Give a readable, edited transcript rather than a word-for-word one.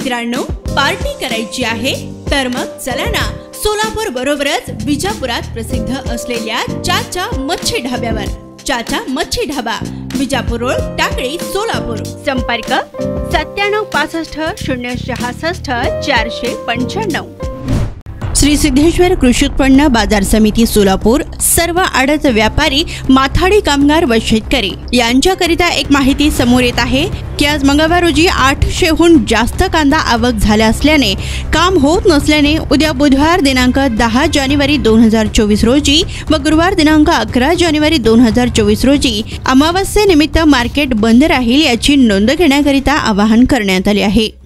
मित्रांनो, पार्टी करायची आहे तर मग चला ना, सोलापूर बरोबरच विजापुरात प्रसिद्ध असलेल्या चाचा मच्छी ढाब्यावर। चाचा मच्छी ढाबा, विजापूर रोड, टाकळी, सोलापूर। संपर्क 9765 066 495। श्री सिद्धेश्वर कृषी उत्पन्न बाजार समिती सोलापूर सर्व आडत व्यापारी, माथाडी कामगार व शेतकरी यांच्याकरिता एक माहिती समोर येत आहे की आज मंगळवार रोजी 800हून जास्त कांदा आवक झाल्या असल्याने काम होत नसल्याने उद्या बुधवार दिनांक 10 जानेवारी 2024 रोजी व गुरुवार दिनांक 11 जानेवारी 2024 रोजी अमावस्येनिमित्त मार्केट बंद राहील याची नोंद घेण्याकरिता आवाहन करण्यात आले आहे।